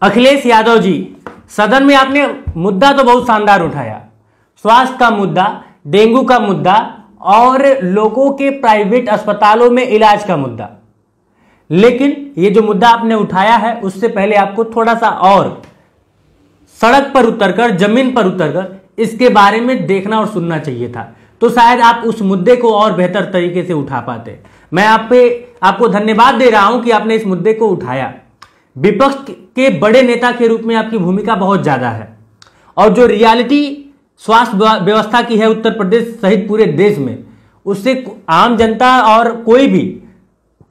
अखिलेश यादव जी, सदन में आपने मुद्दा तो बहुत शानदार उठाया, स्वास्थ्य का मुद्दा, डेंगू का मुद्दा और लोगों के प्राइवेट अस्पतालों में इलाज का मुद्दा। लेकिन ये जो मुद्दा आपने उठाया है उससे पहले आपको थोड़ा सा और सड़क पर उतरकर, जमीन पर उतरकर इसके बारे में देखना और सुनना चाहिए था, तो शायद आप उस मुद्दे को और बेहतर तरीके से उठा पाते। मैं आपको धन्यवाद दे रहा हूं कि आपने इस मुद्दे को उठाया। विपक्ष के बड़े नेता के रूप में आपकी भूमिका बहुत ज्यादा है और जो रियलिटी स्वास्थ्य व्यवस्था की है उत्तर प्रदेश सहित पूरे देश में, उससे आम जनता और कोई भी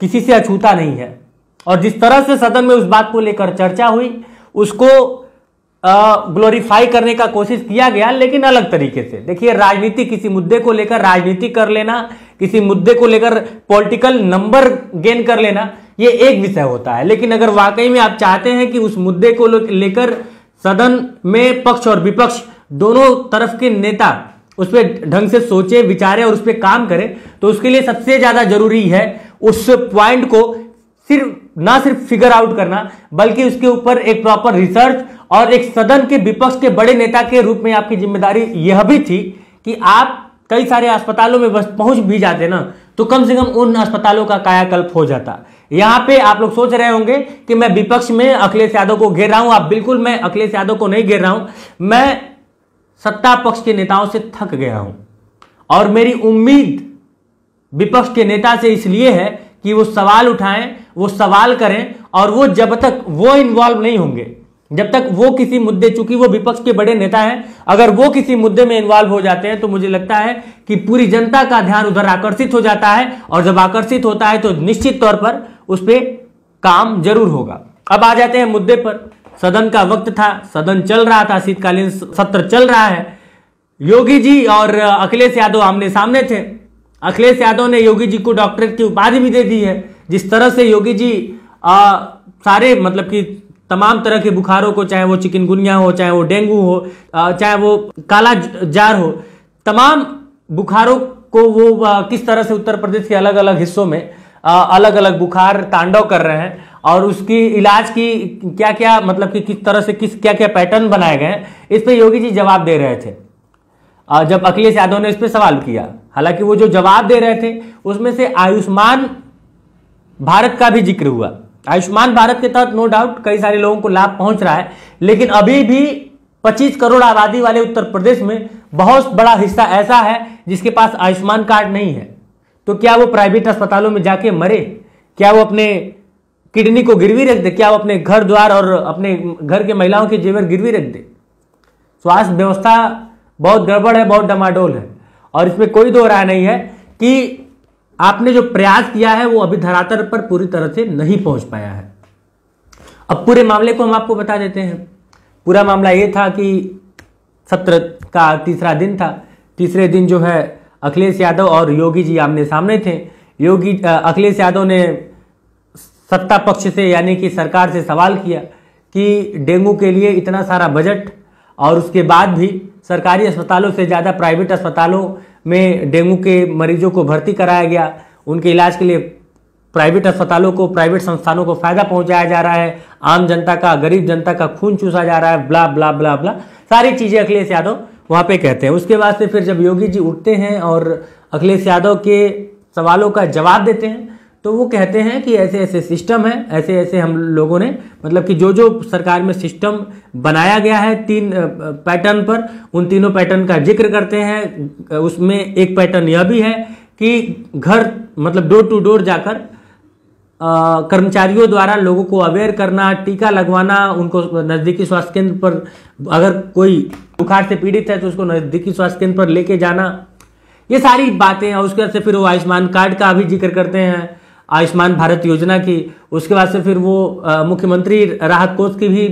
किसी से अछूता नहीं है। और जिस तरह से सदन में उस बात को लेकर चर्चा हुई, उसको ग्लोरीफाई करने का कोशिश किया गया, लेकिन अलग तरीके से। देखिए, राजनीति, किसी मुद्दे को लेकर राजनीति कर लेना, किसी मुद्दे को लेकर पॉलिटिकल नंबर गेन कर लेना, ये एक विषय होता है। लेकिन अगर वाकई में आप चाहते हैं कि उस मुद्दे को लेकर सदन में पक्ष और विपक्ष दोनों तरफ के नेता उस पर ढंग से सोचे, विचारे और उस पर काम करें, तो उसके लिए सबसे ज्यादा जरूरी है उस पॉइंट को ना सिर्फ फिगर आउट करना, बल्कि उसके ऊपर एक प्रॉपर रिसर्च। और एक सदन के विपक्ष के बड़े नेता के रूप में आपकी जिम्मेदारी यह भी थी कि आप कई सारे अस्पतालों में बस पहुंच भी जाते ना, तो कम से कम उन अस्पतालों का कायाकल्प हो जाता। यहां पे आप लोग सोच रहे होंगे कि मैं विपक्ष में अखिलेश यादव को घेर रहा हूं। आप बिल्कुल, मैं अखिलेश यादव को नहीं घेर रहा हूं, मैं सत्ता पक्ष के नेताओं से थक गया हूं। और मेरी उम्मीद विपक्ष के नेता से इसलिए है कि वो सवाल उठाएं, वो सवाल करें, और वो जब तक वो इन्वॉल्व नहीं होंगे, जब तक वो किसी मुद्दे, चूंकि वो विपक्ष के बड़े नेता हैं, अगर वो किसी मुद्दे में इन्वॉल्व हो जाते हैं तो मुझे लगता है कि पूरी जनता का ध्यान उधर आकर्षित हो जाता है, और जब आकर्षित होता है तो निश्चित तौर पर उस पर काम जरूर होगा। अब आ जाते हैं मुद्दे पर। सदन का वक्त था, सदन चल रहा था, शीतकालीन सत्र चल रहा है। योगी जी और अखिलेश यादव आमने सामने थे। अखिलेश यादव ने योगी जी को डॉक्टरेट की उपाधि भी दे दी है। जिस तरह से योगी जी सारे, मतलब कि तमाम तरह के बुखारों को, चाहे वो चिकनगुनिया हो, चाहे वो डेंगू हो, चाहे वो काला जार हो, तमाम बुखारों को वो किस तरह से उत्तर प्रदेश के अलग अलग हिस्सों में अलग अलग बुखार तांडव कर रहे हैं, और उसकी इलाज की क्या क्या, मतलब कि किस तरह से क्या क्या पैटर्न बनाए गए हैं, इस पे योगी जी जवाब दे रहे थे जब अखिलेश यादव ने इस पे सवाल किया। हालांकि वो जो जवाब दे रहे थे उसमें से आयुष्मान भारत का भी जिक्र हुआ। आयुष्मान भारत के तहत नो डाउट कई सारे लोगों को लाभ पहुंच रहा है, लेकिन अभी भी 25 करोड़ आबादी वाले उत्तर प्रदेश में बहुत बड़ा हिस्सा ऐसा है जिसके पास आयुष्मान कार्ड नहीं है। तो क्या वो प्राइवेट अस्पतालों में जाके मरे? क्या वो अपने किडनी को गिरवी रख दे? क्या वो अपने घर द्वार और अपने घर के महिलाओं के जेवर गिरवी रख दे? स्वास्थ्य व्यवस्था बहुत गड़बड़ है, बहुत डमाडोल है, और इसमें कोई दो राय नहीं है कि आपने जो प्रयास किया है वो अभी धरातल पर पूरी तरह से नहीं पहुंच पाया है। अब पूरे मामले को हम आपको बता देते हैं। पूरा मामला ये था कि सत्र का तीसरा दिन था। तीसरे दिन जो है अखिलेश यादव और योगी जी आमने सामने थे। अखिलेश यादव ने सत्ता पक्ष से, यानी कि सरकार से सवाल किया कि डेंगू के लिए इतना सारा बजट, और उसके बाद भी सरकारी अस्पतालों से ज़्यादा प्राइवेट अस्पतालों में डेंगू के मरीजों को भर्ती कराया गया। उनके इलाज के लिए प्राइवेट अस्पतालों को, प्राइवेट संस्थानों को फायदा पहुंचाया जा रहा है। आम जनता का, गरीब जनता का खून चूसा जा रहा है, ब्ला ब्ला ब्ला ब्ला, सारी चीज़ें अखिलेश यादव वहाँ पे कहते हैं। उसके बाद से फिर जब योगी जी उठते हैं और अखिलेश यादव के सवालों का जवाब देते हैं, तो वो कहते हैं कि ऐसे ऐसे सिस्टम है, ऐसे ऐसे हम लोगों ने, मतलब कि जो जो सरकार में सिस्टम बनाया गया है 3 पैटर्न पर, उन तीनों पैटर्न का जिक्र करते हैं। उसमें एक पैटर्न यह भी है कि घर, मतलब डोर टू डोर जाकर कर्मचारियों द्वारा लोगों को अवेयर करना, टीका लगवाना, उनको नज़दीकी स्वास्थ्य केंद्र पर, अगर कोई बुखार से पीड़ित है तो उसको नज़दीकी स्वास्थ्य केंद्र पर लेके जाना, ये सारी बातें। और उसके बाद से फिर वो आयुष्मान कार्ड का भी जिक्र करते हैं, आयुष्मान भारत योजना की। उसके बाद से फिर वो मुख्यमंत्री राहत कोष की भी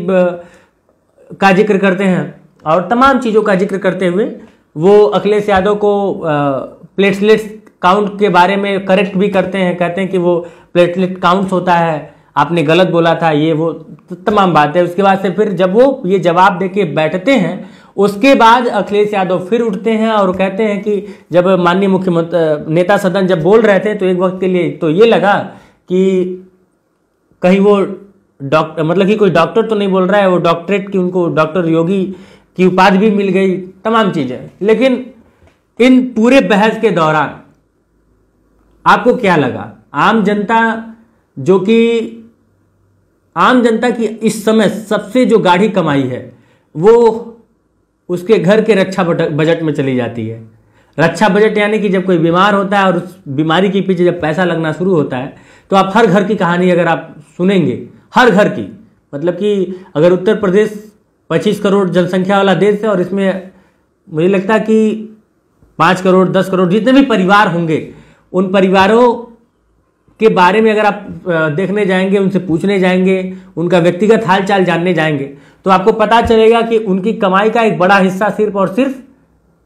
का जिक्र करते हैं, और तमाम चीज़ों का जिक्र करते हुए वो अखिलेश यादव को प्लेटलेट्स काउंट के बारे में करेक्ट भी करते हैं। कहते हैं कि वो प्लेटलेट काउंट होता है, आपने गलत बोला था, ये वो तमाम बातें। उसके बाद से फिर जब वो ये जवाब देके बैठते हैं, उसके बाद अखिलेश यादव फिर उठते हैं और कहते हैं कि जब माननीय मुख्यमंत्री नेता सदन जब बोल रहे थे तो एक वक्त के लिए तो ये लगा कि कहीं वो डॉक्टर, मतलब कि कोई डॉक्टर तो नहीं बोल रहा है, वो डॉक्टरेट की, उनको डॉक्टर योगी की उपाधि भी मिल गई, तमाम चीजें। लेकिन इन पूरे बहस के दौरान आपको क्या लगा? आम जनता, जो कि आम जनता की इस समय सबसे जो गाढ़ी कमाई है वो उसके घर के रक्षा बजट में चली जाती है। रक्षा बजट यानी कि जब कोई बीमार होता है और उस बीमारी के पीछे जब पैसा लगना शुरू होता है तो आप हर घर की कहानी अगर आप सुनेंगे, हर घर की, मतलब कि अगर उत्तर प्रदेश 25 करोड़ जनसंख्या वाला देश है और इसमें मुझे लगता है कि 5 करोड़ 10 करोड़ जितने भी परिवार होंगे, उन परिवारों के बारे में अगर आप देखने जाएंगे, उनसे पूछने जाएंगे, उनका व्यक्तिगत हालचाल जानने जाएंगे, तो आपको पता चलेगा कि उनकी कमाई का एक बड़ा हिस्सा सिर्फ और सिर्फ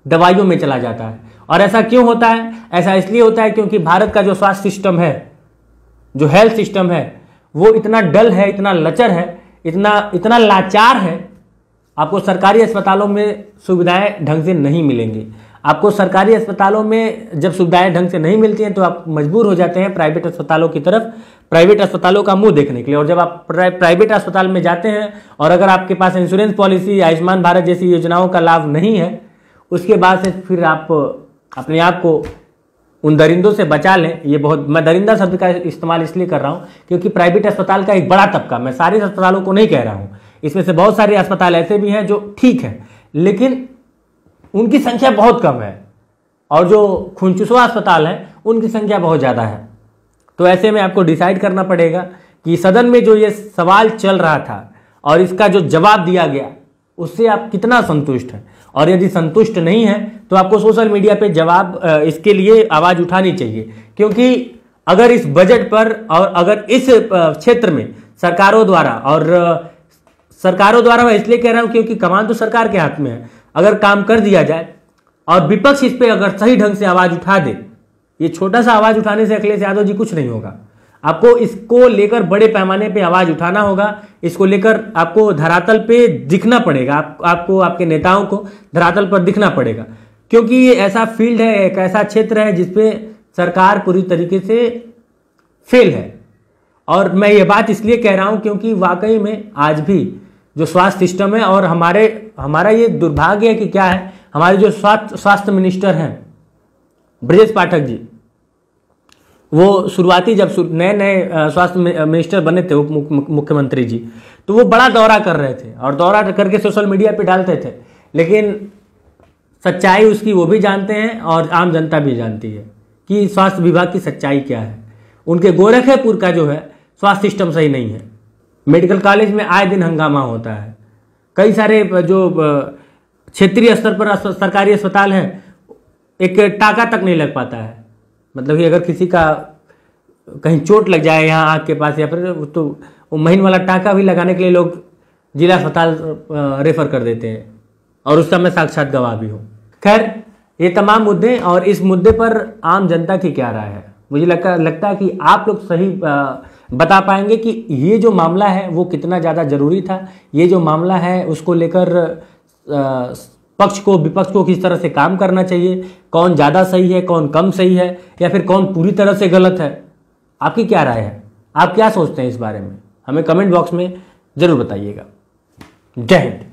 दवाइयों में चला जाता है। और ऐसा क्यों होता है? ऐसा इसलिए होता है क्योंकि भारत का जो स्वास्थ्य सिस्टम है, जो हेल्थ सिस्टम है, वो इतना डल है, इतना लचर है, इतना लाचार है। आपको सरकारी अस्पतालों में सुविधाएं ढंग से नहीं मिलेंगी। आपको सरकारी अस्पतालों में जब सुविधाएं ढंग से नहीं मिलती हैं तो आप मजबूर हो जाते हैं प्राइवेट अस्पतालों की तरफ, प्राइवेट अस्पतालों का मुंह देखने के लिए। और जब आप प्राइवेट अस्पताल में जाते हैं और अगर आपके पास इंश्योरेंस पॉलिसी, आयुष्मान भारत जैसी योजनाओं का लाभ नहीं है, उसके बाद से फिर आप अपने आप को उन दरिंदों से बचा लें। ये बहुत, मैं दरिंदा शब्द का इस्तेमाल इसलिए कर रहा हूं क्योंकि प्राइवेट अस्पताल का एक बड़ा तबका, मैं सारे अस्पतालों को नहीं कह रहा हूं, इसमें से बहुत सारे अस्पताल ऐसे भी हैं जो ठीक है, लेकिन उनकी संख्या बहुत कम है, और जो खूंचुसवा अस्पताल हैं उनकी संख्या बहुत ज़्यादा है। तो ऐसे में आपको डिसाइड करना पड़ेगा कि सदन में जो ये सवाल चल रहा था और इसका जो जवाब दिया गया उससे आप कितना संतुष्ट हैं, और यदि संतुष्ट नहीं है तो आपको सोशल मीडिया पे जवाब इसके लिए आवाज़ उठानी चाहिए। क्योंकि अगर इस बजट पर और अगर इस क्षेत्र में सरकारों द्वारा मैं इसलिए कह रहा हूं क्योंकि कमान तो सरकार के हाथ में है, अगर काम कर दिया जाए और विपक्ष इस पे अगर सही ढंग से आवाज उठा दे, ये छोटा सा आवाज उठाने से अखिलेश यादव जी कुछ नहीं होगा। आपको इसको लेकर बड़े पैमाने पे आवाज उठाना होगा, इसको लेकर आपको धरातल पे दिखना पड़ेगा, आपको आपके नेताओं को धरातल पर दिखना पड़ेगा। क्योंकि ये ऐसा फील्ड है, एक ऐसा क्षेत्र है जिसपे सरकार पूरी तरीके से फेल है। और मैं ये बात इसलिए कह रहा हूं क्योंकि वाकई में आज भी जो स्वास्थ्य सिस्टम है, और हमारा ये दुर्भाग्य है कि क्या है, हमारे जो स्वास्थ्य मिनिस्टर हैं ब्रजेश पाठक जी, वो शुरुआती जब नए स्वास्थ्य मिनिस्टर बने थे, मुख्यमंत्री जी, तो वो बड़ा दौरा कर रहे थे और दौरा करके सोशल मीडिया पे डालते थे, लेकिन सच्चाई उसकी वो भी जानते हैं और आम जनता भी जानती है कि स्वास्थ्य विभाग की सच्चाई क्या है। उनके गोरखपुर का जो है स्वास्थ्य सिस्टम सही नहीं है। मेडिकल कॉलेज में आए दिन हंगामा होता है। कई सारे जो क्षेत्रीय स्तर पर सरकारी अस्पताल हैं, एक टाका तक नहीं लग पाता है। मतलब कि अगर किसी का कहीं चोट लग जाए यहाँ आँख के पास या फिर, तो वो महीन वाला टाका भी लगाने के लिए लोग जिला अस्पताल रेफर कर देते हैं, और उसका मैं साक्षात गवाह भी हूँ। खैर, ये तमाम मुद्दे, और इस मुद्दे पर आम जनता की क्या राय है, मुझे लगता है कि आप लोग सही बता पाएंगे कि ये जो मामला है वो कितना ज़्यादा जरूरी था। ये जो मामला है उसको लेकर पक्ष को, विपक्ष को किस तरह से काम करना चाहिए, कौन ज़्यादा सही है, कौन कम सही है, या फिर कौन पूरी तरह से गलत है। आपकी क्या राय है? आप क्या सोचते हैं इस बारे में? हमें कमेंट बॉक्स में जरूर बताइएगा। जय हिंद।